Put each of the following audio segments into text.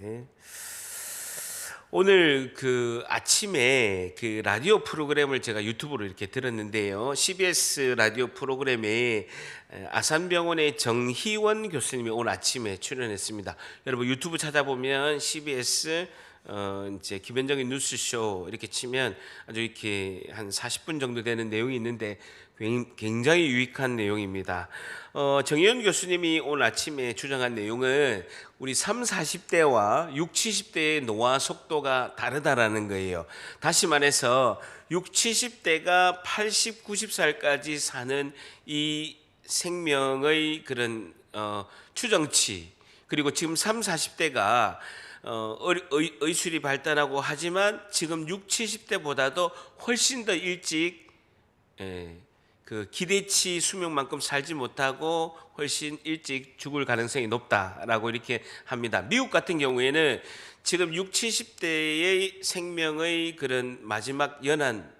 네. 오늘 그 아침에 그 라디오 프로그램을 제가 유튜브로 이렇게 들었는데요. CBS 라디오 프로그램에 아산병원의 정희원 교수님이 오늘 아침에 출연했습니다. 여러분 유튜브 찾아보면 CBS 이제 김현정의 뉴스쇼 이렇게 치면 아주 이렇게 한 40분 정도 되는 내용이 있는데 굉장히 유익한 내용입니다. 정의연 교수님이 오늘 아침에 주장한 내용은 우리 3, 40대와 6, 70대의 노화 속도가 다르다라는 거예요. 다시 말해서 6, 70대가 80, 90살까지 사는 이 생명의 그런 추정치, 그리고 지금 3, 40대가 의술이 발달하고 하지만 지금 6, 70대보다도 훨씬 더 일찍 그 기대치 수명만큼 살지 못하고 훨씬 일찍 죽을 가능성이 높다라고 이렇게 합니다. 미국 같은 경우에는 지금 6, 70대의 생명의 그런 마지막 연한,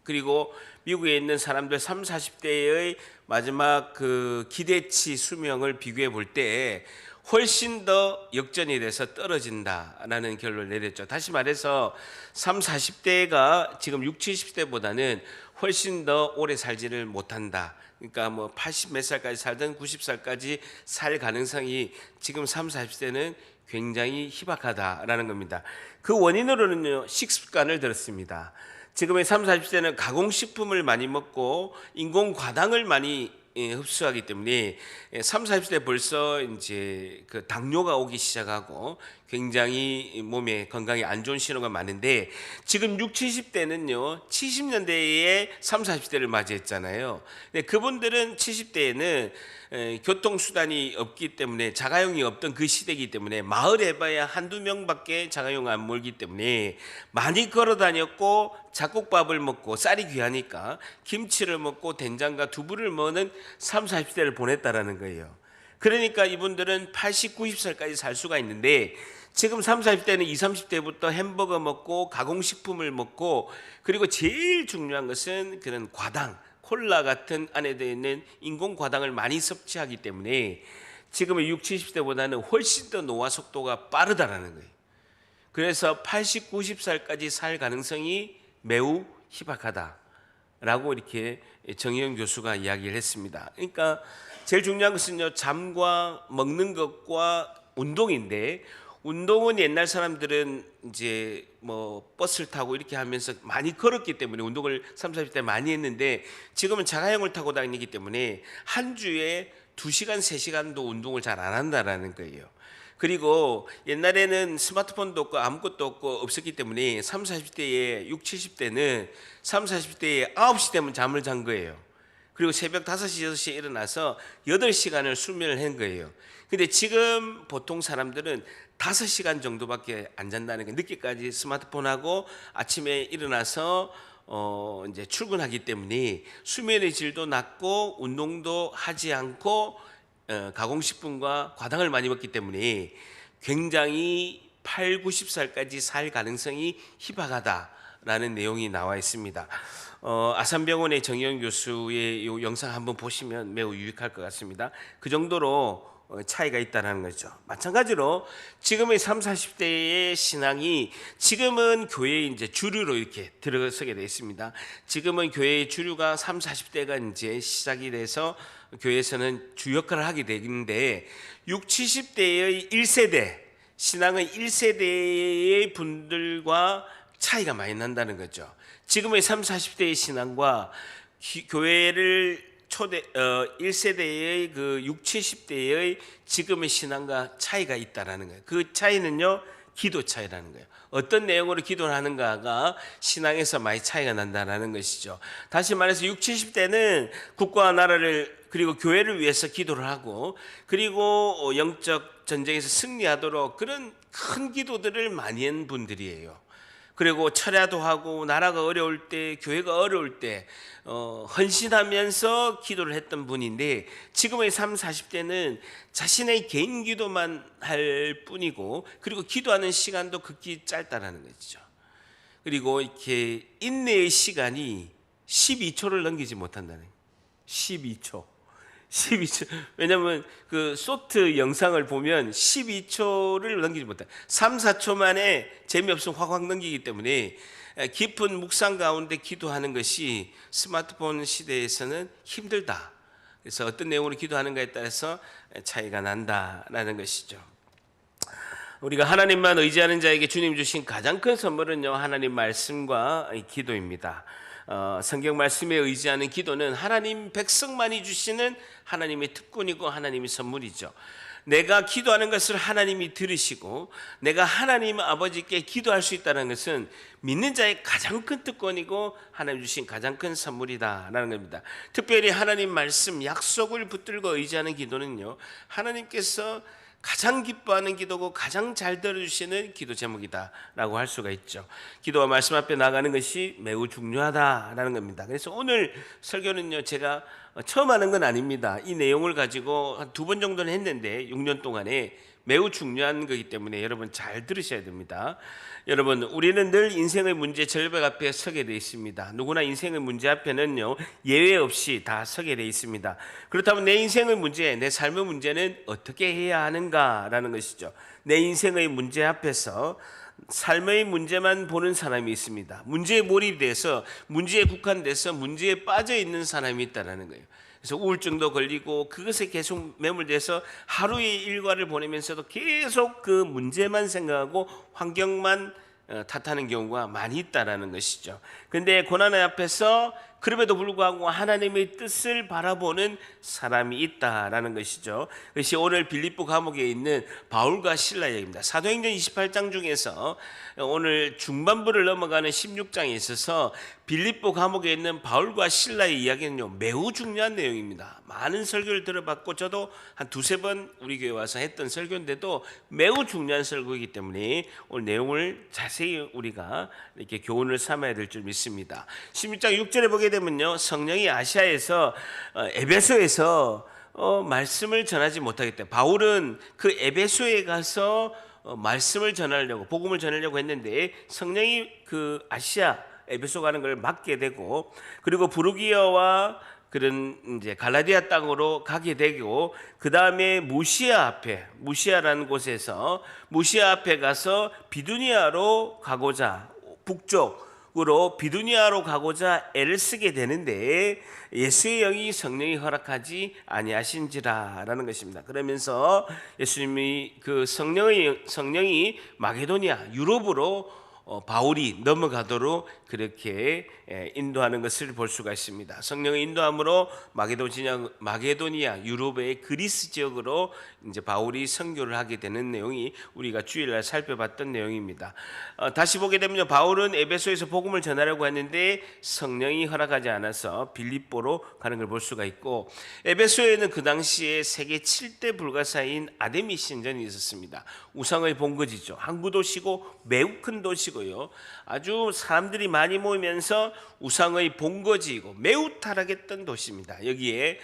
그리고 미국에 있는 사람들 3, 40대의 마지막 그 기대치 수명을 비교해 볼 때 훨씬 더 역전이 돼서 떨어진다라는 결론을 내렸죠. 다시 말해서 3, 40대가 지금 6, 70대보다는 훨씬 더 오래 살지를 못한다. 그러니까 뭐 80 몇 살까지 살든 90살까지 살 가능성이 지금 3, 40대는 굉장히 희박하다라는 겁니다. 그 원인으로는요, 식습관을 들었습니다. 지금의 3, 40대는 가공식품을 많이 먹고 인공 과당을 많이 흡수하기 때문에 3, 40대 벌써 이제 그 당뇨가 오기 시작하고 굉장히 몸에 건강에 안 좋은 신호가 많은데, 지금 6, 70대는요 70년대에 3, 40대를 맞이했잖아요. 근데 그분들은 70대에는 교통수단이 없기 때문에, 자가용이 없던 그 시대이기 때문에 마을에 봐야 한두 명밖에 자가용 안 몰기 때문에 많이 걸어 다녔고, 잡곡밥을 먹고 쌀이 귀하니까 김치를 먹고 된장과 두부를 먹는 3, 40대를 보냈다라는 거예요. 그러니까 이분들은 80, 90살까지 살 수가 있는데, 지금 3, 40대는 20, 30대부터 햄버거 먹고 가공식품을 먹고, 그리고 제일 중요한 것은 그런 과당, 콜라 같은 안에 들어있는 인공 과당을 많이 섭취하기 때문에 지금의 6, 70대보다는 훨씬 더 노화 속도가 빠르다라는 거예요. 그래서 80, 90살까지 살 가능성이 매우 희박하다라고 이렇게 정의영 교수가 이야기를 했습니다. 그러니까 제일 중요한 것은요, 잠과 먹는 것과 운동인데, 운동은 옛날 사람들은 이제 뭐 버스를 타고 이렇게 하면서 많이 걸었기 때문에 운동을 30, 40대 많이 했는데, 지금은 자가용을 타고 다니기 때문에 한 주에 2시간, 3시간도 운동을 잘 안 한다라는 거예요. 그리고 옛날에는 스마트폰도 없고 아무것도 없었기 때문에 3, 40대에 6, 70대는 3, 40대에 9시 되면 잠을 잔 거예요. 그리고 새벽 5시, 6시에 일어나서 8시간을 수면을 한 거예요. 근데 지금 보통 사람들은 5시간 정도밖에 안 잔다는 게, 늦게까지 스마트폰하고 아침에 일어나서 이제 출근하기 때문에 수면의 질도 낮고 운동도 하지 않고 가공식품과 과당을 많이 먹기 때문에 굉장히 8, 90살까지 살 가능성이 희박하다라는 내용이 나와 있습니다. 아산병원의 정의연 교수의 이 영상 한번 보시면 매우 유익할 것 같습니다. 그 정도로 차이가 있다는 거죠. 마찬가지로 지금의 3, 40대의 신앙이 지금은 교회에 이제 주류로 이렇게 들어서게 되어 있습니다. 지금은 교회의 주류가 3, 40대가 이제 시작이 돼서 교회에서는 주 역할을 하게 되는데, 6, 70대의 1세대, 신앙의 1세대의 분들과 차이가 많이 난다는 거죠. 지금의 3, 40대의 신앙과 교회를 1세대의 그 6, 70대의 지금의 신앙과 차이가 있다라는 거예요. 그 차이는요, 기도 차이라는 거예요. 어떤 내용으로 기도를 하는가가 신앙에서 많이 차이가 난다는 것이죠. 다시 말해서 6, 70대는 국가와 나라를 그리고 교회를 위해서 기도를 하고, 그리고 영적 전쟁에서 승리하도록 그런 큰 기도들을 많이 한 분들이에요. 그리고 철야도 하고 나라가 어려울 때, 교회가 어려울 때 헌신하면서 기도를 했던 분인데, 지금의 3, 40대는 자신의 개인 기도만 할 뿐이고, 그리고 기도하는 시간도 극히 짧다라는 거죠. 그리고 이렇게 인내의 시간이 12초를 넘기지 못한다는 거예요. 12초. 12초. 왜냐면 그 소트 영상을 보면 12초를 넘기지 못해. 3, 4초 만에 재미없으면 확확 넘기기 때문에 깊은 묵상 가운데 기도하는 것이 스마트폰 시대에서는 힘들다. 그래서 어떤 내용으로 기도하는가에 따라서 차이가 난다라는 것이죠. 우리가 하나님만 의지하는 자에게 주님 주신 가장 큰 선물은요, 하나님 말씀과 기도입니다. 성경 말씀에 의지하는 기도는 하나님 백성만이 주시는 하나님의 특권이고 하나님의 선물이죠. 내가 기도하는 것을 하나님이 들으시고 내가 하나님 아버지께 기도할 수 있다는 것은 믿는 자의 가장 큰 특권이고 하나님 주신 가장 큰 선물이다라는 겁니다. 특별히 하나님 말씀 약속을 붙들고 의지하는 기도는요, 하나님께서 가장 기뻐하는 기도고 가장 잘 들어주시는 기도 제목이다라고 할 수가 있죠. 기도와 말씀 앞에 나가는 것이 매우 중요하다라는 겁니다. 그래서 오늘 설교는요, 제가 처음 하는 건 아닙니다. 이 내용을 가지고 한 2번 정도는 했는데 6년 동안에 매우 중요한 거기 때문에 여러분 잘 들으셔야 됩니다. 여러분, 우리는 늘 인생의 문제 절벽 앞에 서게 되어 있습니다. 누구나 인생의 문제 앞에는요, 예외 없이 다 서게 되어 있습니다. 그렇다면 내 인생의 문제, 내 삶의 문제는 어떻게 해야 하는가라는 것이죠. 내 인생의 문제 앞에서 삶의 문제만 보는 사람이 있습니다. 문제에 몰입돼서, 문제에 국한돼서 문제에 빠져 있는 사람이 있다는 거예요. 그래서 우울증도 걸리고 그것에 계속 매몰돼서 하루의 일과를 보내면서도 계속 그 문제만 생각하고 환경만 탓하는 경우가 많이 있다라는 것이죠. 그런데 고난의 앞에서 그럼에도 불구하고 하나님의 뜻을 바라보는 사람이 있다라는 것이죠. 그것이 오늘 빌립보 감옥에 있는 바울과 실라 얘기입니다. 사도행전 28장 중에서 오늘 중반부를 넘어가는 16장에 있어서 빌립보 감옥에 있는 바울과 실라의 이야기는요, 매우 중요한 내용입니다. 많은 설교를 들어봤고 저도 한 2-3번 우리 교회 와서 했던 설교인데도 매우 중요한 설교이기 때문에 오늘 내용을 자세히 우리가 이렇게 교훈을 삼아야 될 줄 믿습니다. 16장 6절에 보게 되면요, 성령이 아시아에서 에베소에서 말씀을 전하지 못하겠다. 바울은 그 에베소에 가서 말씀을 전하려고, 복음을 전하려고 했는데 성령이 그 아시아 에베소 가는 걸 막게 되고, 그리고 부르기아와 그런 이제 갈라디아 땅으로 가게 되고, 그 다음에 무시아라는 곳에서 무시아 앞에 가서 비두니아로 가고자, 북쪽으로 비두니아로 가고자 애를 쓰게 되는데 예수의 영이 성령이 허락하지 아니하신지라라는 것입니다. 그러면서 예수님이 그 성령이 마게도니아 유럽으로 바울이 넘어가도록 그렇게 인도하는 것을 볼 수가 있습니다. 성령의 인도함으로 마게도니아 유럽의 그리스 지역으로 이제 바울이 선교를 하게 되는 내용이 우리가 주일날 살펴봤던 내용입니다. 다시 보게 되면 바울은 에베소에서 복음을 전하려고 했는데 성령이 허락하지 않아서 빌립보로 가는 걸 볼 수가 있고, 에베소에는 그 당시에 세계 7대 불가사인 아데미 신전이 있었습니다. 우상의 본거지죠. 항구 도시고 매우 큰 도시고요, 아주 사람들이 많이 모이면서 우상의 본거지이고 매우 타락했던 도시입니다. 여기에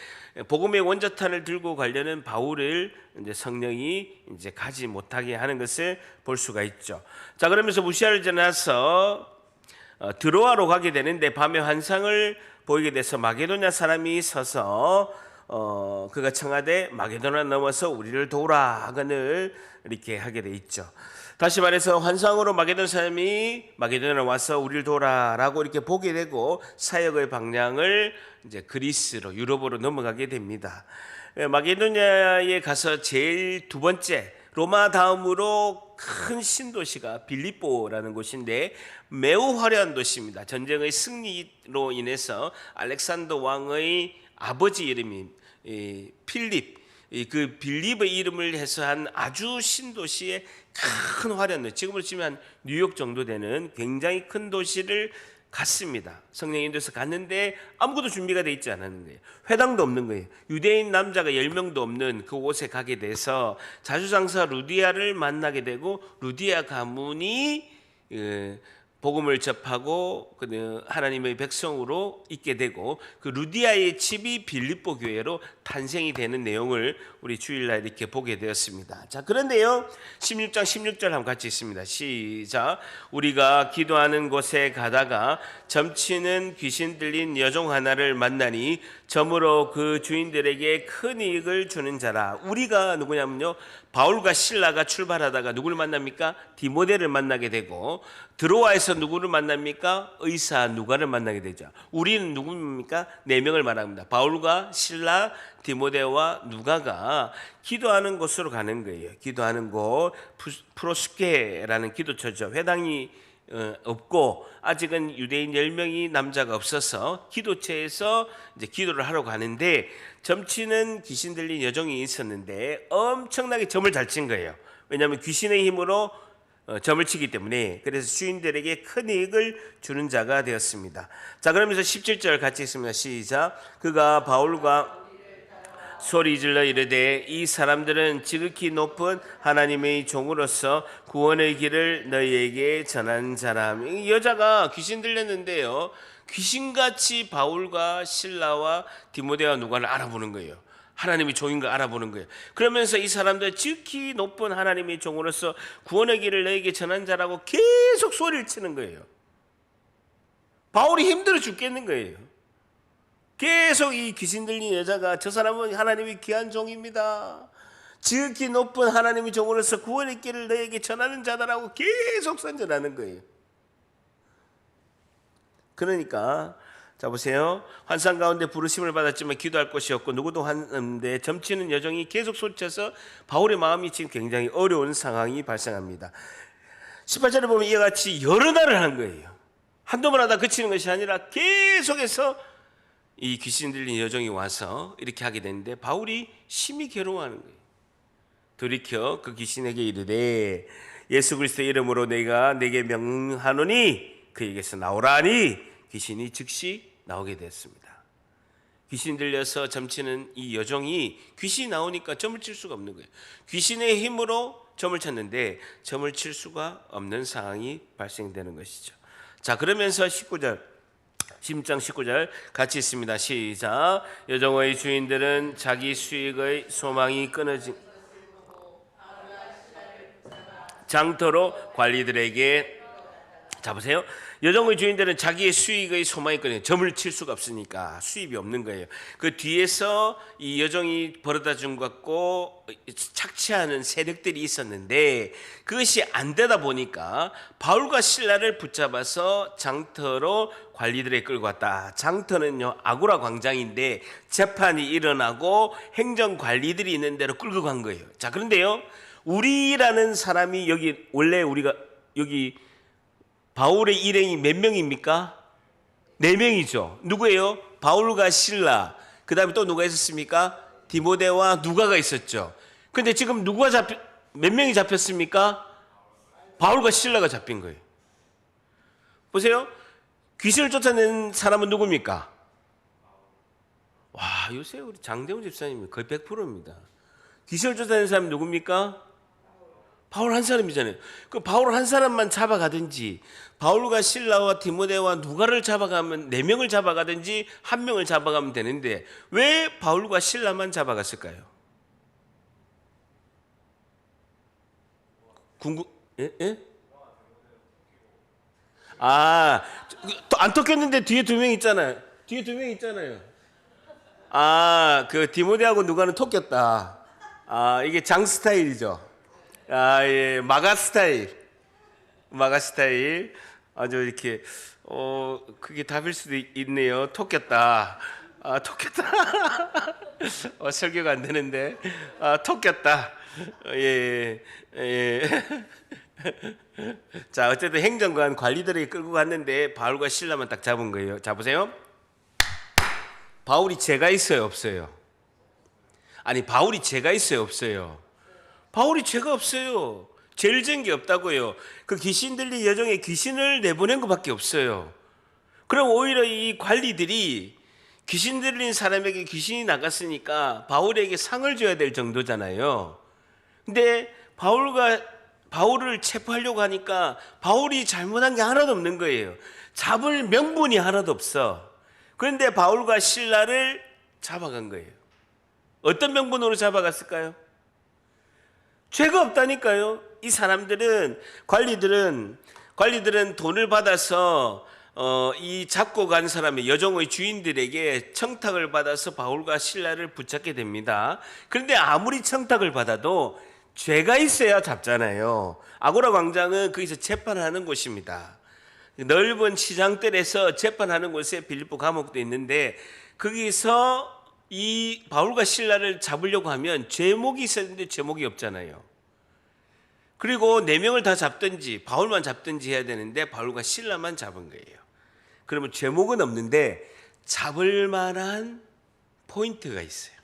복음의 원자탄을 들고 가려는 바울을 이제 성령이 이제 가지 못하게 하는 것을 볼 수가 있죠. 자, 그러면서 무시아를 지나서 드로아로 가게 되는데 밤에 환상을 보이게 돼서 마게도냐 사람이 서서 그가 청하되 마게도냐 넘어서 우리를 도우라 하거늘 이렇게 하게 돼 있죠. 다시 말해서 환상으로 마게도냐 사람이 마게도냐에 와서 우리를 도우라라고 이렇게 보게 되고 사역의 방향을 이제 그리스로, 유럽으로 넘어가게 됩니다. 마게도냐에 가서 제일 2번째, 로마 다음으로 큰 신도시가 빌립보라는 곳인데 매우 화려한 도시입니다. 전쟁의 승리로 인해서 알렉산더 왕의 아버지 이름이 필립, 그 빌립의 이름을 해서 한 아주 신도시의 큰 화려한 도시, 지금으로 치면 뉴욕 정도 되는 굉장히 큰 도시를 갔습니다. 성령이 인도해서 갔는데 아무것도 준비가 돼 있지 않았는 거예요. 회당도 없는 거예요. 유대인 남자가 10명도 없는 그곳에 가게 돼서 자주장사 루디아를 만나게 되고, 루디아 가문이 복음을 접하고 하나님의 백성으로 있게 되고 그 루디아의 집이 빌립보 교회로 탄생이 되는 내용을 우리 주일날 이렇게 보게 되었습니다. 자, 그런데요 16장 16절 한번 같이 있습니다. 시작. 우리가 기도하는 곳에 가다가 점치는 귀신 들린 여종 하나를 만나니 점으로 그 주인들에게 큰 이익을 주는 자라. 우리가 누구냐면요, 바울과 실라가 출발하다가 누구를 만납니까? 디모데를 만나게 되고, 드로아에서 누구를 만납니까? 의사 누가를 만나게 되죠. 우리는 누구입니까? 4명을 말합니다. 바울과 실라, 디모데와 누가가 기도하는 곳으로 가는 거예요. 기도하는 곳, 프로스케라는 기도처죠. 회당이 없고 아직은 유대인 10명이 남자가 없어서 기도처에서 이제 기도를 하러 가는데, 점치는 귀신 들린 여종이 있었는데 엄청나게 점을 잘 친 거예요. 왜냐하면 귀신의 힘으로 점을 치기 때문에. 그래서 주인들에게 큰 이익을 주는 자가 되었습니다. 자, 그러면서 17절 같이 있습니다. 시작. 그가 바울과 소리질러 이르되 이 사람들은 지극히 높은 하나님의 종으로서 구원의 길을 너희에게 전한 자라. 이 여자가 귀신 들렸는데요, 귀신같이 바울과 실라와 디모데와 누가를 알아보는 거예요. 하나님의 종인 걸 알아보는 거예요. 그러면서 이 사람들 지극히 높은 하나님의 종으로서 구원의 길을 너희에게 전한 자라고 계속 소리를 치는 거예요. 바울이 힘들어 죽겠는 거예요. 계속 이 귀신 들린 여자가 저 사람은 하나님의 귀한 종입니다, 지극히 높은 하나님의 종으로서 구원의 길을 너에게 전하는 자다라고 계속 선전하는 거예요. 그러니까 자 보세요. 환상 가운데 부르심을 받았지만 기도할 곳이 없고 누구도 하는데 점치는 여종이 계속 소리쳐서 바울의 마음이 지금 굉장히 어려운 상황이 발생합니다. 18절에 보면 이와 같이 여러 날을 한 거예요. 한두 번 하다 그치는 것이 아니라 계속해서 이 귀신 들린 여종이 와서 이렇게 하게 되는데 바울이 심히 괴로워하는 거예요. 돌이켜 그 귀신에게 이르되 예수 그리스도의 이름으로 내가 내게 명하노니 그에게서 나오라 하니 귀신이 즉시 나오게 됐습니다. 귀신 들려서 점치는 이 여종이 귀신이 나오니까 점을 칠 수가 없는 거예요. 귀신의 힘으로 점을 쳤는데 점을 칠 수가 없는 상황이 발생되는 것이죠. 자, 그러면서 16장 19절 같이 있습니다. 시작. 여종의 주인들은 자기 수익의 소망이 끊어진 장터로 관리들에게, 자 보세요. 여종의 주인들은 자기의 수익의 소망이 끊어진, 점을 칠 수가 없으니까 수입이 없는 거예요. 그 뒤에서 이 여종이 벌어다 준 것 같고 착취하는 세력들이 있었는데 그것이 안 되다 보니까 바울과 실라를 붙잡아서 장터로 관리들에 끌고 왔다. 장터는요 아고라 광장인데 재판이 일어나고 행정 관리들이 있는 데로 끌고 간 거예요. 자, 그런데요 우리라는 사람이 여기 원래 우리가 여기 바울의 일행이 몇 명입니까? 4명이죠. 누구예요? 바울과 실라. 그 다음에 또 누가 있었습니까? 디모데와 누가가 있었죠. 근데 지금 몇 명이 잡혔습니까? 바울과 실라가 잡힌 거예요. 보세요. 귀신을 쫓아낸 사람은 누굽니까? 와, 요새 우리 장대훈 집사님이 거의 100%입니다. 귀신을 쫓아낸 사람이 누굽니까? 바울 한 사람이잖아요. 그 바울 한 사람만 잡아가든지 바울과 실라와 디모데와 누가를 잡아가면 4명을 잡아가든지 1명을 잡아가면 되는데 왜 바울과 실라만 잡아갔을까요? 예? 안 쫓겼는데 뒤에 2명 있잖아요. 뒤에 2명 있잖아요. 그 디모데하고 누가는 쫓겼다. 이게 장 스타일이죠. 예, 마가 스타일. 아주 이렇게, 그게 답일 수도 있네요. 톡겼다. 톡겼다. 설교가 안 되는데. 톡겼다. 예. 자, 어쨌든 행정관 관리들에게 끌고 갔는데 바울과 실라만 딱 잡은 거예요. 자, 보세요. 바울이 죄가 있어요, 없어요? 아니, 바울이 죄가 있어요, 없어요? 바울이 죄가 없어요. 죄를 지은 게 없다고요. 그 귀신 들린 여종에 귀신을 내보낸 것밖에 없어요. 그럼 오히려 이 관리들이 귀신 들린 사람에게 귀신이 나갔으니까 바울에게 상을 줘야 될 정도잖아요. 근데 바울 바울을 체포하려고 하니까 바울이 잘못한 게 하나도 없는 거예요. 잡을 명분이 하나도 없어. 그런데 바울과 실라를 잡아간 거예요. 어떤 명분으로 잡아갔을까요? 죄가 없다니까요. 이 사람들은 관리들은 돈을 받아서 이 잡고 간 사람의 여종의 주인들에게 청탁을 받아서 바울과 실라를 붙잡게 됩니다. 그런데 아무리 청탁을 받아도 죄가 있어야 잡잖아요. 아고라 광장은 거기서 재판하는 곳입니다. 넓은 시장들에서 재판하는 곳에 빌립보 감옥도 있는데 거기서 이 바울과 실라를 잡으려고 하면 죄목이 있었는데 죄목이 없잖아요. 그리고 4명을 다 잡든지 바울만 잡든지 해야 되는데 바울과 실라만 잡은 거예요. 그러면 죄목은 없는데 잡을 만한 포인트가 있어요.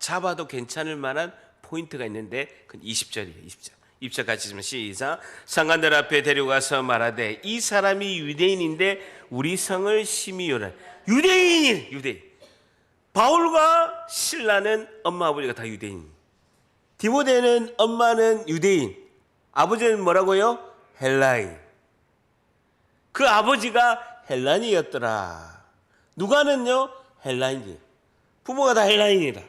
잡아도 괜찮을 만한 포인트가 있는데 그건 20절이에요. 20절. 20절 같이 읽으면 시작. 상관들 앞에 데려가서 말하되 이 사람이 유대인인데 우리 성을 심히 요란. 유대인. 바울과 실라는 엄마 아버지가 다 유대인. 디모데는 엄마는 유대인. 아버지는 뭐라고요? 헬라인. 그 아버지가 헬라인이었더라. 누가는요? 헬라인이에요. 부모가 다 헬라인이다.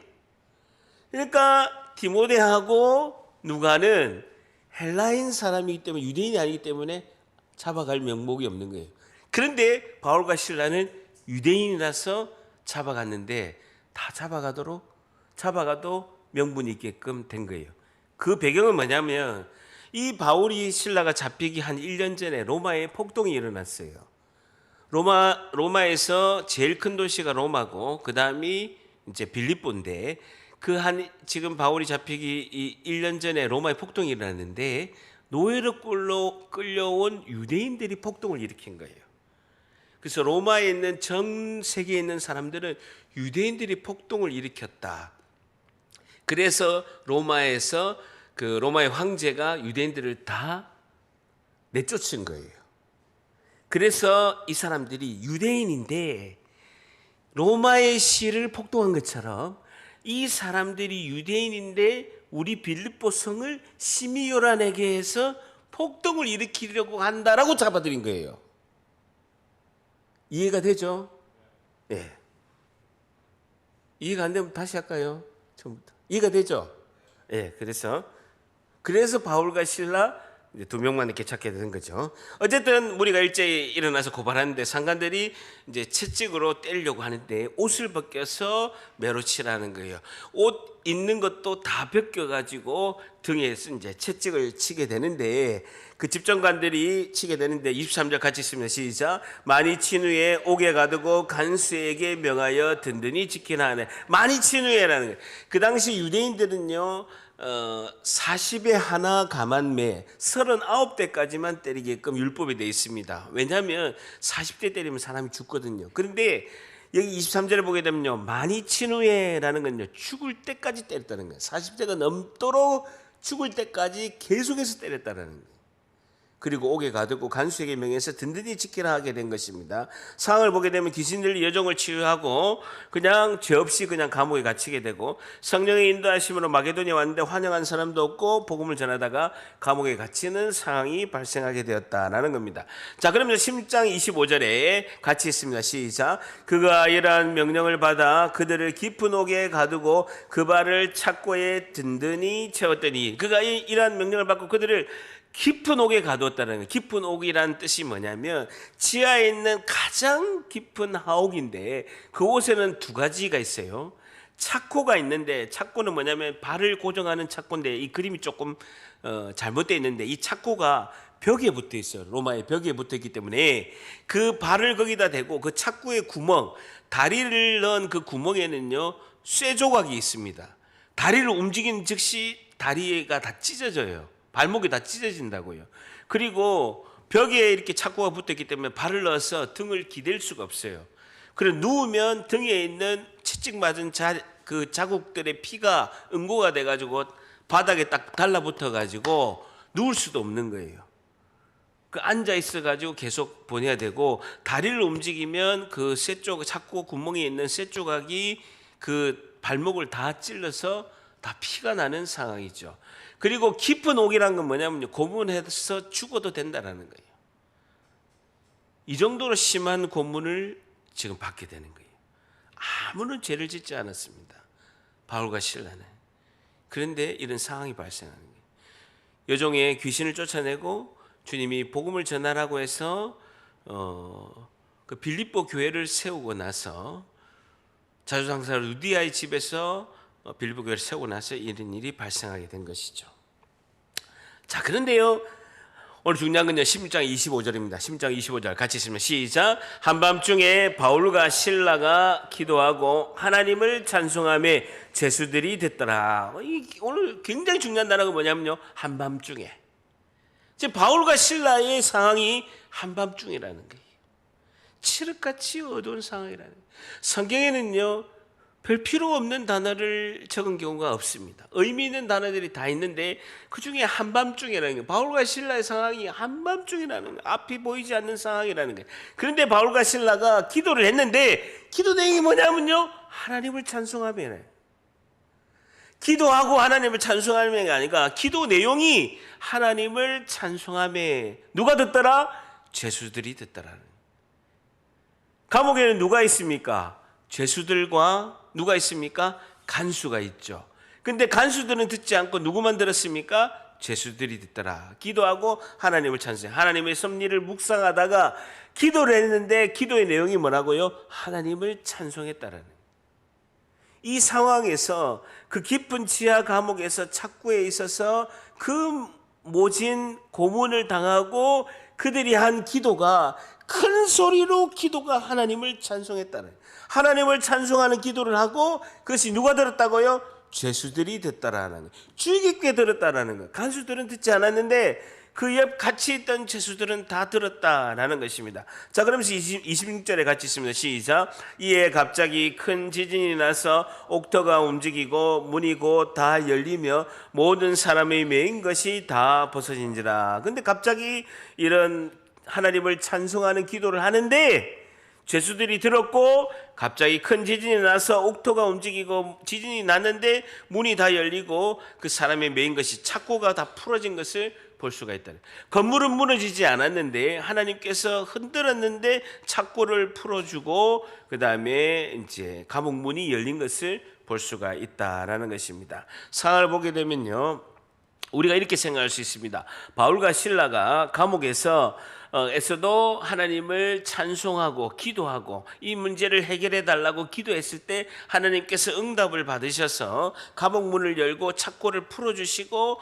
그러니까 디모데하고 누가는 헬라인 사람이기 때문에 유대인이 아니기 때문에 잡아갈 명목이 없는 거예요. 그런데 바울과 실라는 유대인이라서 잡아갔는데 다 잡아가도 명분이 있게끔 된 거예요. 그 배경은 뭐냐면 이 바울이 실라가 잡히기 한 1년 전에 로마에 폭동이 일어났어요. 로마에서 제일 큰 도시가 로마고 그 다음이 이제 빌립보인데 지금 바울이 잡히기 1년 전에 로마에 폭동이 일어났는데 노예로 끌려온 유대인들이 폭동을 일으킨 거예요. 그래서 로마에 있는 전 세계에 있는 사람들은 유대인들이 폭동을 일으켰다. 그래서 로마의 황제가 유대인들을 다 내쫓은 거예요. 그래서 이 사람들이 유대인인데 로마의 시를 폭동한 것처럼 이 사람들이 유대인인데 우리 빌립보 성을 심히 요란하게 해서 폭동을 일으키려고 한다라고 잡아들인 거예요. 이해가 되죠? 네. 이해가 안 되면 다시 할까요? 처음부터. 이해가 되죠? 예, 그래서 바울과 실라 이제 2명만 이렇게 찾게 된 거죠. 어쨌든 무리가 일제히 일어나서 고발하는데 상관들이 이제 채찍으로 때리려고 하는데 옷을 벗겨서 매로 치라는 거예요. 옷 있는 것도 다 벗겨가지고 등에 이제 채찍을 치게 되는데 그 집정관들이 치게 되는데 23절 같이 있으면 시작. 많이 친 후에 옥에 가두고 간수에게 명하여 든든히 지키라 하네. 많이 친 후에라는 거예요. 그 당시 유대인들은요 40에 하나 감한매 39대까지만 때리게끔 율법이 되어 있습니다. 왜냐하면 40대 때리면 사람이 죽거든요. 그런데 여기 23절에 보게 되면요 많이 친 후에라는 건요 죽을 때까지 때렸다는 거예요. 40대가 넘도록 죽을 때까지 계속해서 때렸다는 거예요. 그리고 옥에 가두고 간수에게 명해서 든든히 지키라 하게 된 것입니다. 상황을 보게 되면 귀신들이 여종을 치유하고 그냥 죄 없이 그냥 감옥에 갇히게 되고 성령의 인도하심으로 마게도니아 왔는데 환영한 사람도 없고 복음을 전하다가 감옥에 갇히는 상황이 발생하게 되었다라는 겁니다. 자, 그러면 10장 25절에 같이 있습니다. 시작. 그가 이러한 명령을 받아 그들을 깊은 옥에 가두고 그 발을 착고에 든든히 채웠더니 그가 이러한 명령을 받고 그들을 깊은 옥에 가두었다는 거예요. 깊은 옥이라는 뜻이 뭐냐면 지하에 있는 가장 깊은 하옥인데 그 옷에는 2가지가 있어요. 착고가 있는데 착고는 뭐냐면 발을 고정하는 착고인데 이 그림이 조금 잘못되어 있는데 이 착고가 벽에 붙어 있어요. 로마의 벽에 붙어 있기 때문에 그 발을 거기다 대고 그 착고의 구멍, 다리를 넣은 그 구멍에는요 쇠 조각이 있습니다. 다리를 움직이는 즉시 다리가 다 찢어져요. 발목이 다 찢어진다고요. 그리고 벽에 이렇게 착고가 붙었기 때문에 발을 넣어서 등을 기댈 수가 없어요. 그리고 누우면 등에 있는 채찍 맞은 그 자국들의 피가 응고가 돼가지고 바닥에 딱 달라붙어가지고 누울 수도 없는 거예요. 그 앉아 있어가지고 계속 보내야 되고 다리를 움직이면 그 착고 구멍에 있는 쇠 조각이 그 발목을 다 찔러서 다 피가 나는 상황이죠. 그리고 깊은 옥이란 건 뭐냐면요, 고문해서 죽어도 된다라는 거예요. 이 정도로 심한 고문을 지금 받게 되는 거예요. 아무런 죄를 짓지 않았습니다, 바울과 실라는. 그런데 이런 상황이 발생하는 거예요. 여종의 귀신을 쫓아내고 주님이 복음을 전하라고 해서 그 빌립보 교회를 세우고 나서, 자주상사 루디아의 집에서 빌립보 교회를 세우고 나서 이런 일이 발생하게 된 것이죠. 자, 그런데요, 오늘 중요한 건요, 16장 25절입니다. 16장 25절 같이 읽으면 시작. 한밤중에 바울과 실라가 기도하고 하나님을 찬송하며 제수들이 듣더라. 오늘 굉장히 중요한 단어가 뭐냐면요, 한밤중에. 지금 바울과 실라의 상황이 한밤중이라는 거예요. 칠흑같이 어두운 상황이라는 거예요. 성경에는요, 별 필요 없는 단어를 적은 경우가 없습니다. 의미 있는 단어들이 다 있는데 그 중에 한밤중이라는 거예요. 바울과 실라의 상황이 한밤중이라는 거예요. 앞이 보이지 않는 상황이라는 거예요. 그런데 바울과 실라가 기도를 했는데 기도 내용이 뭐냐면요, 하나님을 찬송하며. 기도하고 하나님을 찬송하며가 아니라 기도 내용이 하나님을 찬송하며. 누가 듣더라? 죄수들이 듣더라. 감옥에는 누가 있습니까? 죄수들과 누가 있습니까? 간수가 있죠. 근데 간수들은 듣지 않고 누구만 들었습니까? 죄수들이 듣더라. 기도하고 하나님을 찬송해. 하나님의 섭리를 묵상하다가 기도를 했는데 기도의 내용이 뭐라고요? 하나님을 찬송했다라는. 이 상황에서 그 깊은 지하 감옥에서 착고에 있어서 그 모진 고문을 당하고 그들이 한 기도가, 큰 소리로 기도가 하나님을 찬송했다는, 하나님을 찬송하는 기도를 하고 그것이 누가 들었다고요? 죄수들이 듣다라는 거예요. 주의 깊게 들었다라는 거예요. 간수들은 듣지 않았는데 그 옆 같이 있던 죄수들은 다 들었다라는 것입니다. 자, 그러면서 26절에 같이 있습니다. 시작. 이에 갑자기 큰 지진이 나서 옥터가 움직이고 문이 곧 다 열리며 모든 사람의 매인 것이 다 벗어진지라. 근데 갑자기 이런 하나님을 찬송하는 기도를 하는데 죄수들이 들었고 갑자기 큰 지진이 나서 옥토가 움직이고 지진이 났는데 문이 다 열리고 그 사람의 매인 것이, 착고가 다 풀어진 것을 볼 수가 있다. 건물은 무너지지 않았는데 하나님께서 흔들었는데 착고를 풀어주고 그 다음에 이제 감옥 문이 열린 것을 볼 수가 있다라는 것입니다. 상황을 보게 되면요, 우리가 이렇게 생각할 수 있습니다. 바울과 실라가 감옥에서 에서도 하나님을 찬송하고 기도하고 이 문제를 해결해 달라고 기도했을 때 하나님께서 응답을 받으셔서 감옥 문을 열고 착고를 풀어주시고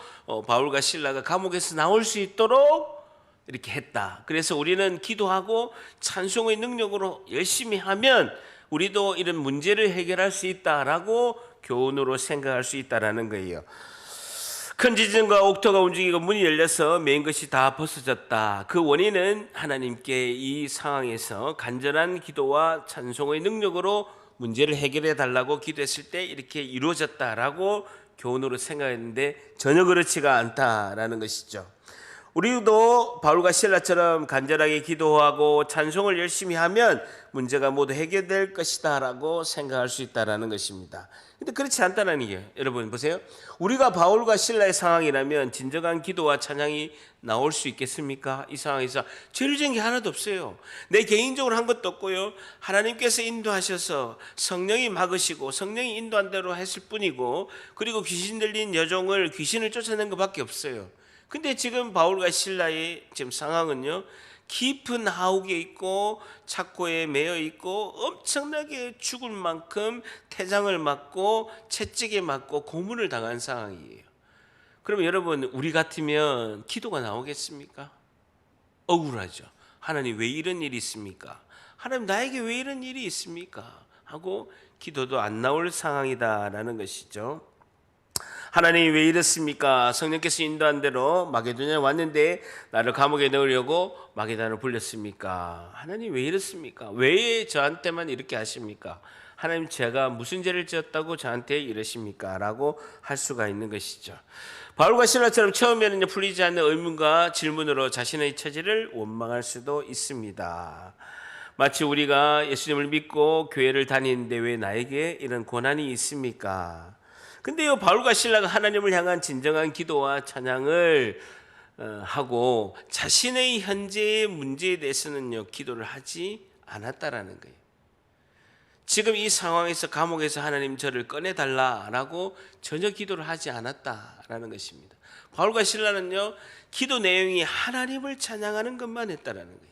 바울과 실라가 감옥에서 나올 수 있도록 이렇게 했다. 그래서 우리는 기도하고 찬송의 능력으로 열심히 하면 우리도 이런 문제를 해결할 수 있다라고 교훈으로 생각할 수 있다라는 거예요. 큰 지진과 옥토가 움직이고 문이 열려서 매인 것이 다 벗어졌다. 그 원인은 하나님께 이 상황에서 간절한 기도와 찬송의 능력으로 문제를 해결해 달라고 기도했을 때 이렇게 이루어졌다라고 교훈으로 생각했는데 전혀 그렇지가 않다라는 것이죠. 우리도 바울과 실라처럼 간절하게 기도하고 찬송을 열심히 하면 문제가 모두 해결될 것이다라고 생각할 수 있다라는 것입니다. 근데 그렇지 않다는 얘기예요. 여러분 보세요. 우리가 바울과 실라의 상황이라면 진정한 기도와 찬양이 나올 수 있겠습니까? 이 상황에서 죄를 지은 게 하나도 없어요. 내 개인적으로 한 것도 없고요. 하나님께서 인도하셔서 성령이 막으시고 성령이 인도한 대로 했을 뿐이고, 그리고 귀신 들린 여종을 귀신을 쫓아낸 것밖에 없어요. 근데 지금 바울과 실라의 지금 상황은요, 깊은 하옥에 있고 착고에 매여 있고 엄청나게 죽을 만큼 태장을 맞고 채찍에 맞고 고문을 당한 상황이에요. 그러면 여러분, 우리 같으면 기도가 나오겠습니까? 억울하죠. 하나님 왜 이런 일이 있습니까? 하나님 나에게 왜 이런 일이 있습니까? 하고 기도도 안 나올 상황이다라는 것이죠. 하나님이 왜 이렇습니까? 성령께서 인도한 대로 마게도냐에 왔는데 나를 감옥에 넣으려고 마게도냐로 불렸습니까? 하나님 왜 이렇습니까? 왜 저한테만 이렇게 하십니까? 하나님 제가 무슨 죄를 지었다고 저한테 이러십니까? 라고 할 수가 있는 것이죠. 바울과 실라처럼 처음에는 풀리지 않는 의문과 질문으로 자신의 처지를 원망할 수도 있습니다. 마치 우리가 예수님을 믿고 교회를 다니는데 왜 나에게 이런 고난이 있습니까? 근데요, 바울과 신라가 하나님을 향한 진정한 기도와 찬양을 하고 자신의 현재의 문제에 대해서는요, 기도를 하지 않았다라는 거예요. 지금 이 상황에서 감옥에서 하나님 저를 꺼내달라라고 전혀 기도를 하지 않았다라는 것입니다. 바울과 신라는요, 기도 내용이 하나님을 찬양하는 것만 했다라는 거예요.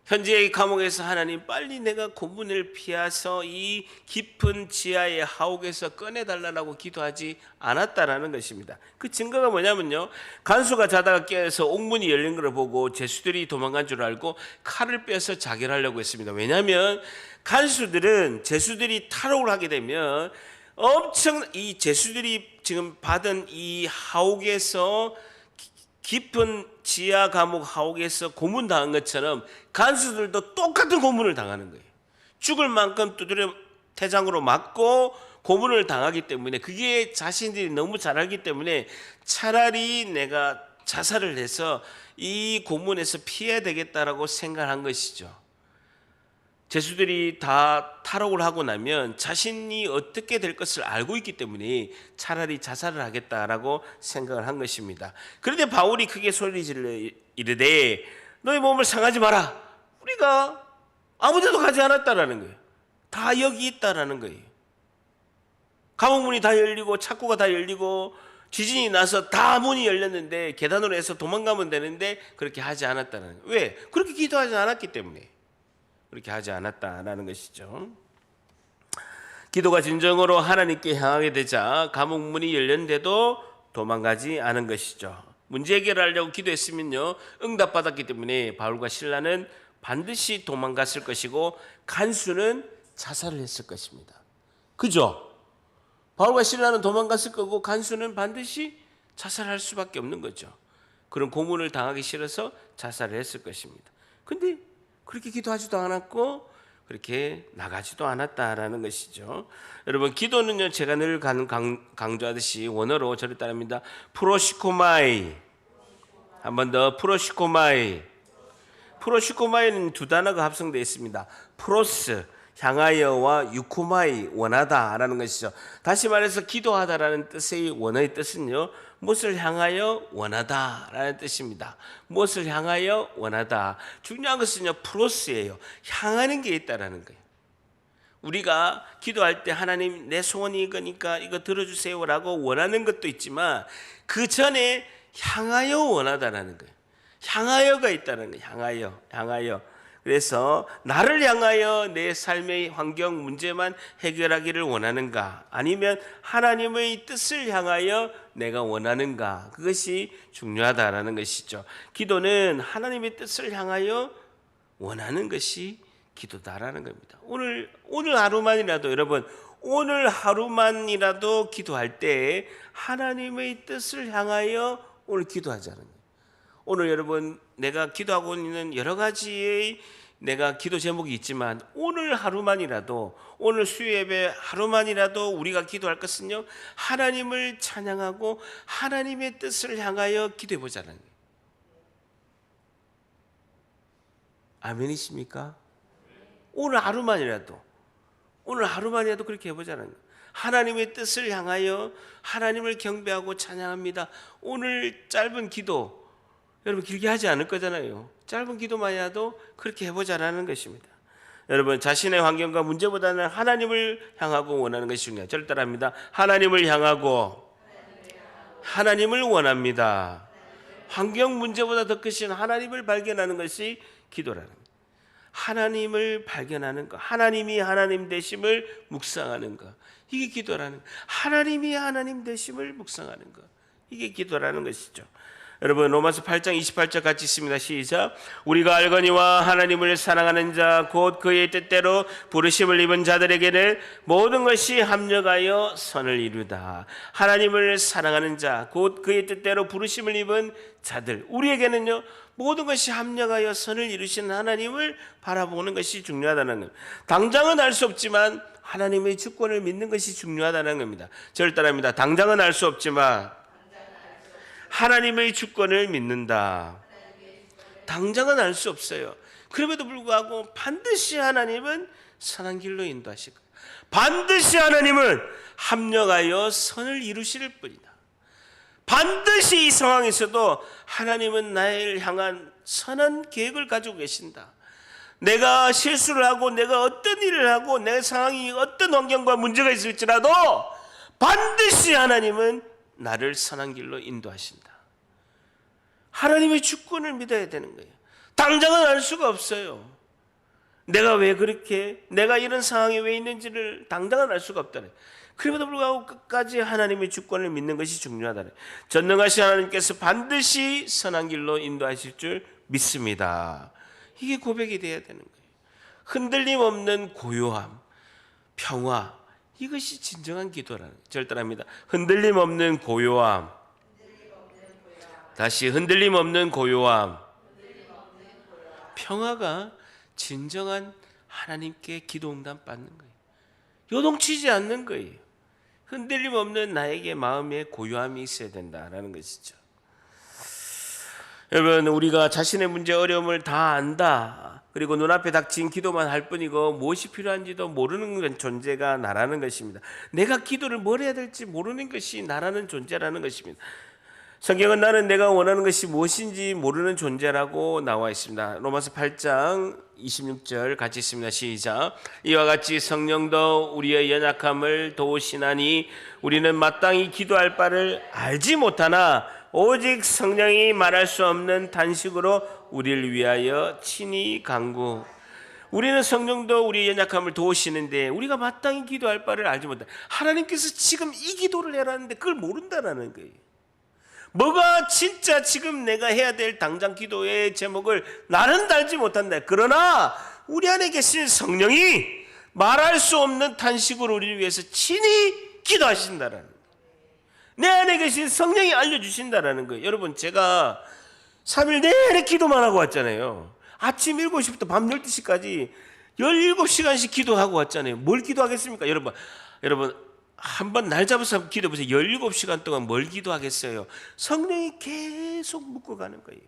현재의 감옥에서 하나님 빨리 내가 고문을 피해서 이 깊은 지하의 하옥에서 꺼내달라고 기도하지 않았다라는 것입니다. 그 증거가 뭐냐면요, 간수가 자다가 깨어서 옥문이 열린 걸 보고 죄수들이 도망간 줄 알고 칼을 빼서 자결하려고 했습니다. 왜냐하면 간수들은 죄수들이 탈옥을 하게 되면 엄청 이 죄수들이 지금 받은 이 하옥에서 깊은 지하 감옥 하옥에서 고문 당한 것처럼 간수들도 똑같은 고문을 당하는 거예요. 죽을 만큼 두드려 태장으로 맞고 고문을 당하기 때문에, 그게 자신들이 너무 잘 알기 때문에 차라리 내가 자살을 해서 이 고문에서 피해야 되겠다라고 생각한 것이죠. 죄수들이 다 탈옥을 하고 나면 자신이 어떻게 될 것을 알고 있기 때문에 차라리 자살을 하겠다라고 생각을 한 것입니다. 그런데 바울이 크게 소리 질러 이르되 너희 몸을 상하지 마라. 우리가 아무데도 가지 않았다라는 거예요. 다 여기 있다라는 거예요. 감옥문이 다 열리고 창고가 다 열리고 지진이 나서 다 문이 열렸는데 계단으로 해서 도망가면 되는데 그렇게 하지 않았다는 거예요. 왜? 그렇게 기도하지 않았기 때문에 그렇게 하지 않았다라는 것이죠. 기도가 진정으로 하나님께 향하게 되자 감옥문이 열렸는데도 도망가지 않은 것이죠. 문제 해결하려고 기도했으면요, 응답받았기 때문에 바울과 신라는 반드시 도망갔을 것이고 간수는 자살을 했을 것입니다. 그죠? 바울과 신라는 도망갔을 거고 간수는 반드시 자살할 수밖에 없는 거죠. 그런 고문을 당하기 싫어서 자살을 했을 것입니다. 근데 그렇게 기도하지도 않았고 그렇게 나가지도 않았다라는 것이죠. 여러분, 기도는요, 제가 늘 강조하듯이 원어로 저를 따릅니다. 프로시코마이. 한 번 더, 프로시코마이. 프로시코마이는 두 단어가 합성되어 있습니다. 프로스, 향하여와 유코마이, 원하다라는 것이죠. 다시 말해서 기도하다라는 뜻의 원어의 뜻은요, 무엇을 향하여 원하다라는 뜻입니다. 무엇을 향하여 원하다. 중요한 것은요, 프로스예요. 향하는 게 있다라는 거예요. 우리가 기도할 때 하나님 내 소원이 이거니까 이거 들어주세요라고 원하는 것도 있지만 그 전에 향하여 원하다라는 거예요. 향하여가 있다는 거예요. 향하여. 그래서 나를 향하여 내 삶의 환경 문제만 해결하기를 원하는가, 아니면 하나님의 뜻을 향하여 내가 원하는가, 그것이 중요하다라는 것이죠. 기도는 하나님의 뜻을 향하여 원하는 것이 기도다라는 겁니다. 오늘 하루만이라도, 여러분, 오늘 하루만이라도 기도할 때 하나님의 뜻을 향하여 오늘 기도하자는 거예요. 오늘 여러분, 내가 기도하고 있는 여러 가지의 내가 기도 제목이 있지만 오늘 하루만이라도, 오늘 수요예배 하루만이라도 우리가 기도할 것은요, 하나님을 찬양하고 하나님의 뜻을 향하여 기도해 보자는 거예요. 아멘이십니까? 오늘 하루만이라도 그렇게 해보자는 거예요. 하나님의 뜻을 향하여 하나님을 경배하고 찬양합니다. 오늘 짧은 기도, 여러분 길게 하지 않을 거잖아요. 짧은 기도만이라도 그렇게 해보자라는 것입니다. 여러분, 자신의 환경과 문제보다는 하나님을 향하고 원하는 것이 중요해요. 저를 따라합니다. 하나님을 향하고 하나님을 원합니다. 환경 문제보다 더 크신 하나님을 발견하는 것이 기도라는 거예요. 하나님을 발견하는 것, 하나님이 하나님 되심을 묵상하는 것, 이게 기도라는 것. 하나님이 하나님 되심을 묵상하는 것, 이게 기도라는 것이죠. 여러분, 로마서 8장 28절 같이 있습니다. 시작. 우리가 알거니와 하나님을 사랑하는 자 곧 그의 뜻대로 부르심을 입은 자들에게는 모든 것이 합력하여 선을 이루다. 하나님을 사랑하는 자 곧 그의 뜻대로 부르심을 입은 자들, 우리에게는요 모든 것이 합력하여 선을 이루시는 하나님을 바라보는 것이 중요하다는 겁니다. 당장은 알 수 없지만 하나님의 주권을 믿는 것이 중요하다는 겁니다. 저를 따라합니다. 당장은 알 수 없지만 하나님의 주권을 믿는다. 당장은 알 수 없어요. 그럼에도 불구하고 반드시 하나님은 선한 길로 인도하실 거예요. 반드시 하나님은 합력하여 선을 이루실 뿐이다. 반드시 이 상황에서도 하나님은 나를 향한 선한 계획을 가지고 계신다. 내가 실수를 하고 내가 어떤 일을 하고 내 상황이 어떤 환경과 문제가 있을지라도 반드시 하나님은 나를 선한 길로 인도하신다. 하나님의 주권을 믿어야 되는 거예요. 당장은 알 수가 없어요. 내가 왜 그렇게, 내가 이런 상황에 왜 있는지를 당장은 알 수가 없다네. 그럼에도 불구하고 끝까지 하나님의 주권을 믿는 것이 중요하다네. 전능하신 하나님께서 반드시 선한 길로 인도하실 줄 믿습니다. 이게 고백이 돼야 되는 거예요. 흔들림 없는 고요함, 평화, 이것이 진정한 기도라는 거예요. 절대랍니다. 흔들림 없는 고요함. 다시 흔들림 없는 고요함. 평화가 진정한 하나님께 기도 응답 받는 거예요. 요동치지 않는 거예요. 흔들림 없는 나에게 마음에 고요함이 있어야 된다라는 것이죠. 여러분, 우리가 자신의 문제 어려움을 다 안다, 그리고 눈앞에 닥친 기도만 할 뿐이고 무엇이 필요한지도 모르는 존재가 나라는 것입니다. 내가 기도를 뭘 해야 될지 모르는 것이 나라는 존재라는 것입니다. 성경은 나는 내가 원하는 것이 무엇인지 모르는 존재라고 나와 있습니다. 로마서 8장 26절 같이 있습니다. 시작. 이와 같이 성령도 우리의 연약함을 도우시나니 우리는 마땅히 기도할 바를 알지 못하나 오직 성령이 말할 수 없는 탄식으로 우리를 위하여 친히 간구. 우리는 성령도 우리의 연약함을 도우시는데 우리가 마땅히 기도할 바를 알지 못한다. 하나님께서 지금 이 기도를 해라는데 그걸 모른다는 거예요. 뭐가 진짜 지금 내가 해야 될 당장 기도의 제목을 나는 알지 못한다. 그러나 우리 안에 계신 성령이 말할 수 없는 탄식으로 우리를 위해서 친히 기도하신다라는 거예요. 내 안에 계신 성령이 알려주신다라는 거예요. 여러분, 제가 3일 내내 기도만 하고 왔잖아요. 아침 7시부터 밤 12시까지 17시간씩 기도하고 왔잖아요. 뭘 기도하겠습니까? 여러분 한번 날 잡아서 기도해보세요. 17시간 동안 뭘 기도하겠어요? 성령이 계속 묶어가는 거예요.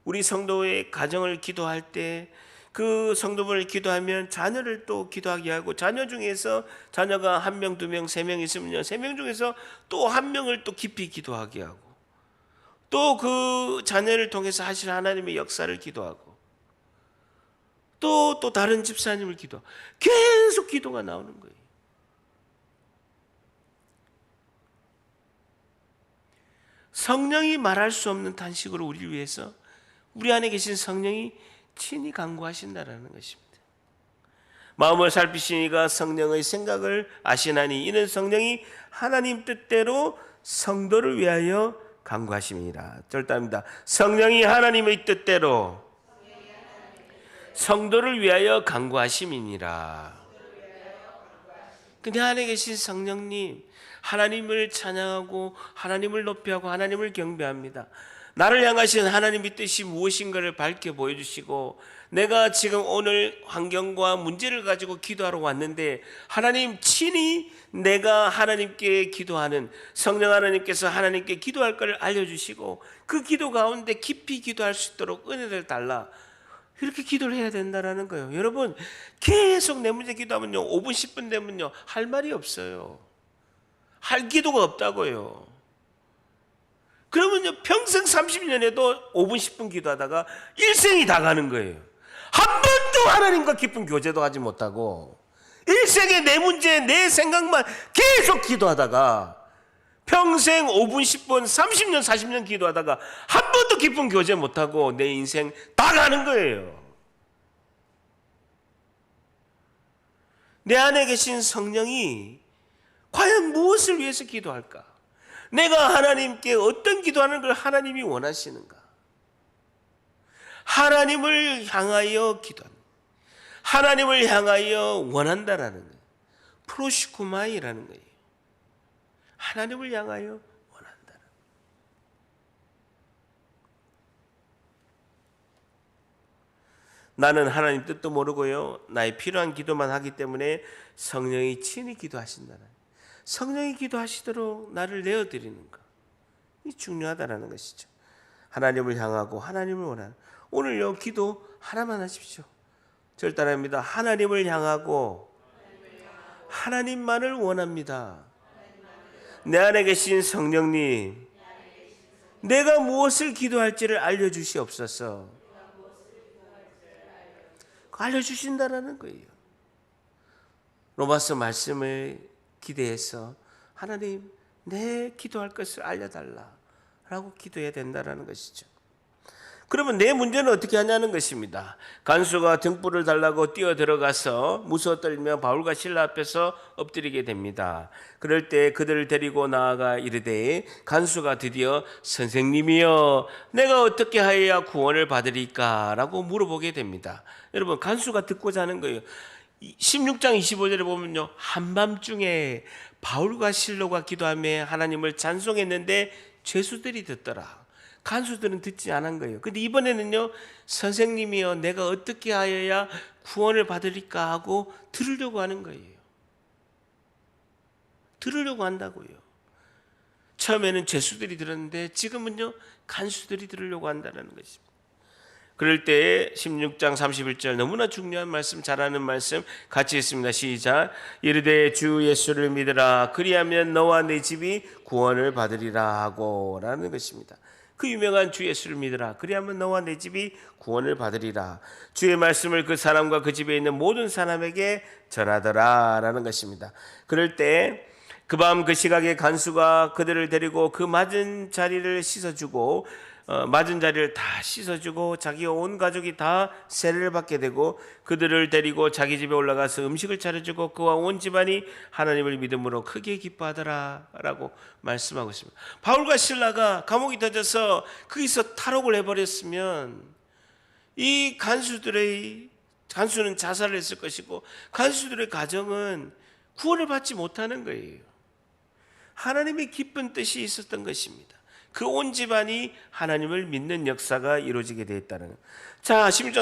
우리 성도의 가정을 기도할 때 그 성도분을 기도하면 자녀를 또 기도하게 하고, 자녀 중에서 자녀가 1명, 2명, 3명 있으면요, 3명 중에서 또 1명을 또 깊이 기도하게 하고, 또 그 자녀를 통해서 하실 하나님의 역사를 기도하고, 또 다른 집사님을 기도하고, 계속 기도가 나오는 거예요. 성령이 말할 수 없는 탄식으로 우리를 위해서 우리 안에 계신 성령이 친히 간구하신다라는 것입니다. 마음을 살피시니가 성령의 생각을 아시나니 이는 성령이 하나님 뜻대로 성도를 위하여 간구하심이니라. 절대합니다. 성령이 하나님의 뜻대로 성도를 위하여 간구하심이니라. 내 안에 계신 성령님, 하나님을 찬양하고 하나님을 높이하고 하나님을 경배합니다. 나를 향하신 하나님의 뜻이 무엇인가를 밝게 보여주시고, 내가 지금 오늘 환경과 문제를 가지고 기도하러 왔는데 하나님 친히 내가 하나님께 기도하는, 성령 하나님께서 하나님께 기도할 것을 알려주시고 그 기도 가운데 깊이 기도할 수 있도록 은혜를 달라, 이렇게 기도를 해야 된다는 거예요. 여러분, 계속 내 문제 기도하면요, 5분 10분 되면요 할 말이 없어요. 할 기도가 없다고요. 그러면요 평생 30년에도 5분 10분 기도하다가 일생이 다 가는 거예요. 한 번도 하나님과 깊은 교제도 하지 못하고 일생에 내 문제, 내 생각만 계속 기도하다가 평생 5분 10분 30년 40년 기도하다가 한 번도 깊은 교제 못하고 내 인생 다 가는 거예요. 내 안에 계신 성령이 과연 무엇을 위해서 기도할까? 내가 하나님께 어떤 기도하는 걸 하나님이 원하시는가? 하나님을 향하여 기도하는, 하나님을 향하여 원한다라는 거예요. 프로시코마이라는 거예요. 하나님을 향하여 원한다. 나는 하나님 뜻도 모르고요, 나의 필요한 기도만 하기 때문에 성령이 친히 기도하신다는, 성령이 기도하시도록 나를 내어드리는 것, 이 중요하다는 것이죠. 하나님을 향하고 하나님을 원하는, 오늘요 기도 하나만 하십시오. 저를 따라합니다. 하나님을 향하고 하나님만을 원합니다. 내 안에 계신 성령님, 내가 무엇을 기도할지를 알려주시옵소서. 알려주신다라는 거예요. 로마서 말씀을 기대해서 하나님, 내 기도할 것을 알려달라라고 기도해야 된다는 것이죠. 그러면 내 문제는 어떻게 하냐는 것입니다. 간수가 등불을 달라고 뛰어 들어가서 무서워 떨며 바울과 실라 앞에서 엎드리게 됩니다. 그럴 때 그들을 데리고 나아가 이르되, 간수가 드디어 선생님이여, 내가 어떻게 하여야 구원을 받으리까? 라고 물어보게 됩니다. 여러분, 간수가 듣고자 하는 거예요. 16장 25절에 보면요, 한밤중에 바울과 실로가 기도하며 하나님을 찬송했는데 죄수들이 듣더라. 간수들은 듣지 않은 거예요. 근데 이번에는요, 선생님이여, 내가 어떻게 하여야 구원을 받으리까 하고 들으려고 하는 거예요. 들으려고 한다고요. 처음에는 죄수들이 들었는데 지금은요, 간수들이 들으려고 한다는 것입니다. 그럴 때 16장 31절 너무나 중요한 말씀, 잘 아는 말씀 같이 있습니다. 시작. 이르되 주 예수를 믿으라, 그리하면 너와 네 집이 구원을 받으리라 하고 라는 것입니다. 그 유명한 주 예수를 믿으라, 그리하면 너와 내 집이 구원을 받으리라. 주의 말씀을 그 사람과 그 집에 있는 모든 사람에게 전하더라 라는 것입니다. 그럴 때 그 밤 그 시각에 간수가 그들을 데리고 그 맞은 자리를 씻어주고 맞은 자리를 다 씻어주고 자기 온 가족이 다 세례를 받게 되고 그들을 데리고 자기 집에 올라가서 음식을 차려주고 그와 온 집안이 하나님을 믿음으로 크게 기뻐하더라 라고 말씀하고 있습니다. 바울과 실라가 감옥이 닫혀서 거기서 탈옥을 해버렸으면 이 간수는 자살을 했을 것이고 간수들의 가정은 구원을 받지 못하는 거예요. 하나님의 기쁜 뜻이 있었던 것입니다. 그 온 집안이 하나님을 믿는 역사가 이루어지게 되었다는. 자, 16장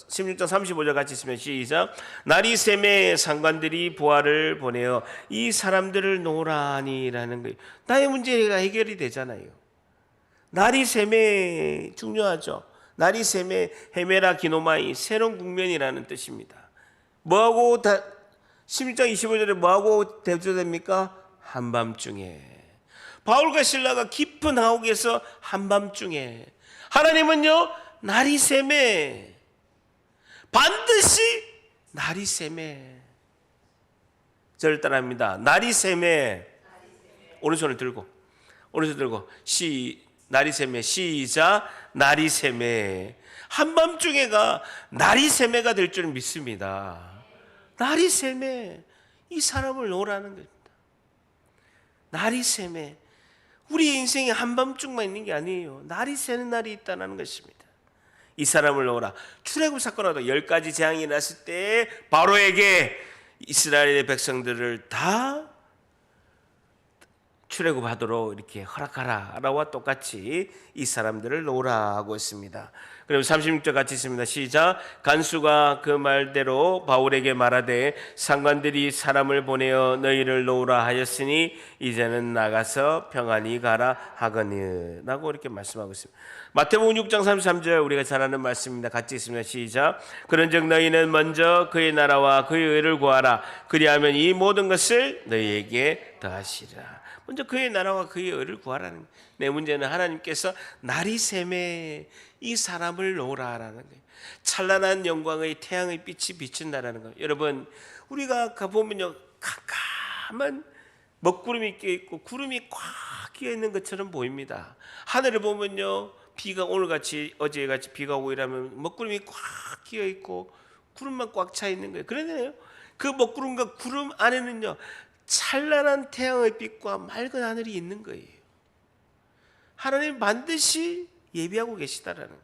35절 같이 있으면 시작. 날이 샘에 상관들이 보아를 보내어 이 사람들을 놓으라니라는 거예요. 나의 문제가 해결이 되잖아요. 날이 샘에 중요하죠. 날이 샘에 헤메라 기노마이, 새로운 국면이라는 뜻입니다. 뭐하고 16장 25절에 뭐하고 대조됩니까? 한밤중에 바울과 실라가 깊은 하옥에서 한밤중에, 하나님은요 날이 샘에, 반드시 날이 샘에, 저를 따라합니다. 날이 샘에, 오른손을 들고 날이 샘에, 시작. 날이 샘에, 한밤중에가 날이 샘에가 될 줄 믿습니다. 날이 샘에 이 사람을 놓으라는 겁니다. 날이 샘에, 우리 인생에 한밤중만 있는 게 아니에요. 날이 새는 날이 있다는 것입니다. 이 사람을 놓으라. 출애굽 사건하다 10가지 재앙이 일어났을 때 바로에게 이스라엘의 백성들을 다 출애굽하도록 이렇게 허락하라 라와 똑같이 이 사람들을 놓으라 하고 있습니다. 그럼 36절 같이 있습니다. 시작. 간수가 그 말대로 바울에게 말하되 상관들이 사람을 보내어 너희를 놓으라 하였으니 이제는 나가서 평안히 가라 하거니 라고 이렇게 말씀하고 있습니다. 마태복음 6장 33절 우리가 잘 아는 말씀입니다. 같이 있습니다. 시작. 그런즉 너희는 먼저 그의 나라와 그의 의를 구하라, 그리하면 이 모든 것을 너희에게 더하시리라. 먼저 그의 나라와 그의 의를 구하라는, 내 문제는 하나님께서 날이 샘에 이 사람을 놓으라라는 거예요. 찬란한 영광의 태양의 빛이 비친다라는 거예요. 여러분, 우리가 가보면요, 캄캄한 먹구름이 껴있고 구름이 꽉 끼어있는 것처럼 보입니다. 하늘을 보면요, 비가 오늘같이 어제같이 비가 오고 이러면 먹구름이 꽉 끼어있고 구름만 꽉 차 있는 거예요. 그런데요, 그 먹구름과 구름 안에는요 찬란한 태양의 빛과 맑은 하늘이 있는 거예요. 하나님 반드시 예비하고 계시다라는 거예요.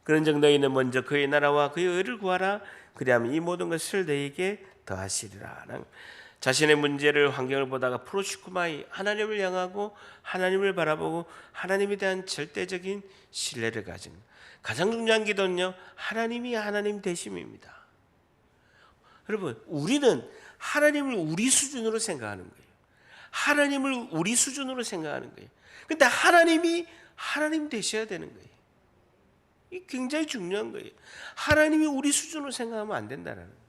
그런즉 너희는 먼저 그의 나라와 그의 의를 구하라, 그리하면 이 모든 것을 너희에게 더하시리라. 자신의 문제를, 환경을 보다가 프로시쿠마이, 하나님을 향하고 하나님을 바라보고 하나님에 대한 절대적인 신뢰를 가진, 가장 중요한 기도는요 하나님이 하나님 되심입니다. 여러분, 우리는 하나님을 우리 수준으로 생각하는 거예요. 하나님을 우리 수준으로 생각하는 거예요. 근데 하나님이 하나님 되셔야 되는 거예요. 이 굉장히 중요한 거예요. 하나님이 우리 수준으로 생각하면 안 된다는 거예요.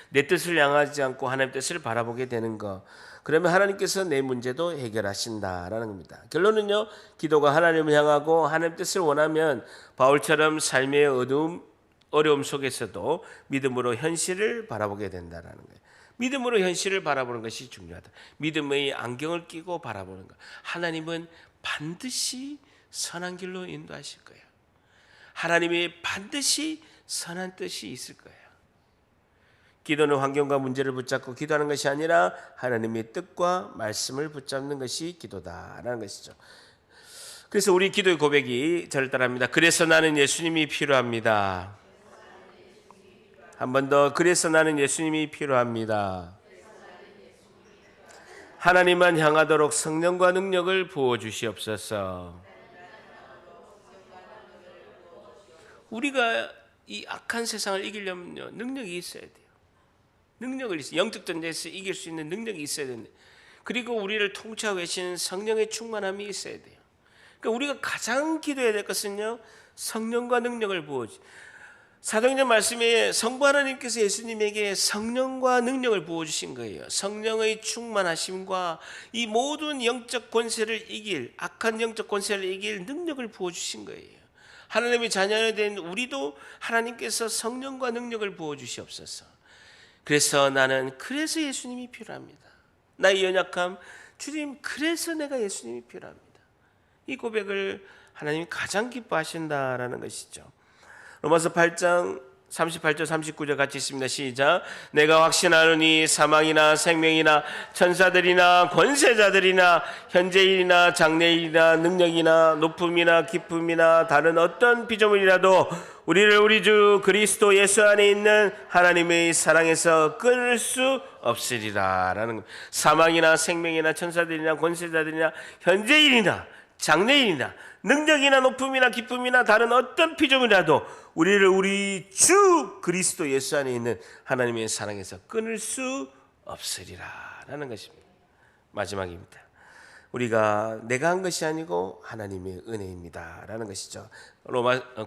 내 뜻을 향하지 않고 하나님 뜻을 바라보게 되는 거. 그러면 하나님께서 내 문제도 해결하신다라는 겁니다. 결론은요, 기도가 하나님을 향하고 하나님 뜻을 원하면 바울처럼 삶의 어려움 속에서도 믿음으로 현실을 바라보게 된다라는 거예요. 믿음으로 현실을 바라보는 것이 중요하다. 믿음의 안경을 끼고 바라보는 것. 하나님은 반드시 선한 길로 인도하실 거예요. 하나님이 반드시 선한 뜻이 있을 거예요. 기도는 환경과 문제를 붙잡고 기도하는 것이 아니라 하나님의 뜻과 말씀을 붙잡는 것이 기도다라는 것이죠. 그래서 우리 기도의 고백이 저를 따라합니다. 그래서 나는 예수님이 필요합니다. 한 번 더, 그래서 나는 예수님이 필요합니다. 하나님만 향하도록 성령과 능력을 부어주시옵소서. 우리가 이 악한 세상을 이기려면요, 능력이 있어야 돼요. 능력을 있어요. 영적 전쟁에서 이길 수 있는 능력이 있어야 되는데, 그리고 우리를 통치하고 계시는 성령의 충만함이 있어야 돼요. 그러니까 우리가 가장 기도해야 될 것은요, 성령과 능력을 부어주. 사도행전 말씀에 성부 하나님께서 예수님에게 성령과 능력을 부어주신 거예요. 성령의 충만하심과 이 모든 영적 권세를 이길, 악한 영적 권세를 이길 능력을 부어주신 거예요. 하나님의 자녀가 된 우리도 하나님께서 성령과 능력을 부어주시옵소서. 그래서 예수님이 필요합니다. 나의 연약함, 주님, 그래서 내가 예수님이 필요합니다. 이 고백을 하나님이 가장 기뻐하신다라는 것이죠. 로마서 8장 38절 39절 같이 있습니다. 시작. 내가 확신하노니 사망이나 생명이나 천사들이나 권세자들이나 현재일이나 장래일이나 능력이나 높음이나 깊음이나 다른 어떤 피조물이라도 우리를 우리 주 그리스도 예수 안에 있는 하나님의 사랑에서 끊을 수 없으리라 라는 것. 사망이나 생명이나 천사들이나 권세자들이나 현재일이나 장래일이나 능력이나 높음이나 기쁨이나 다른 어떤 피조물이라도 우리를 우리 주 그리스도 예수 안에 있는 하나님의 사랑에서 끊을 수 없으리라 라는 것입니다. 마지막입니다. 우리가 내가 한 것이 아니고 하나님의 은혜입니다 라는 것이죠.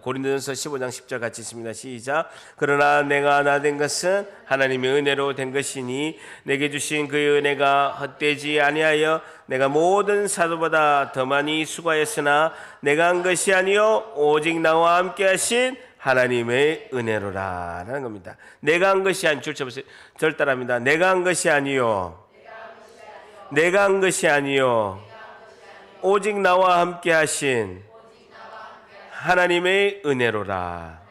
고린도전서 15장 10절 같이 있습니다. 시작. 그러나 내가 나 된 것은 하나님의 은혜로 된 것이니 내게 주신 그의 은혜가 헛되지 아니하여 내가 모든 사도보다 더 많이 수고하였으나 내가 한 것이 아니요 오직 나와 함께 하신 하나님의 은혜로라 라는 겁니다. 내가 한 것이 아니요, 절 따라합니다. 내가 한 것이 아니요, 내가 한 것이 아니요 오직 나와 함께 하신 하나님의 은혜로라.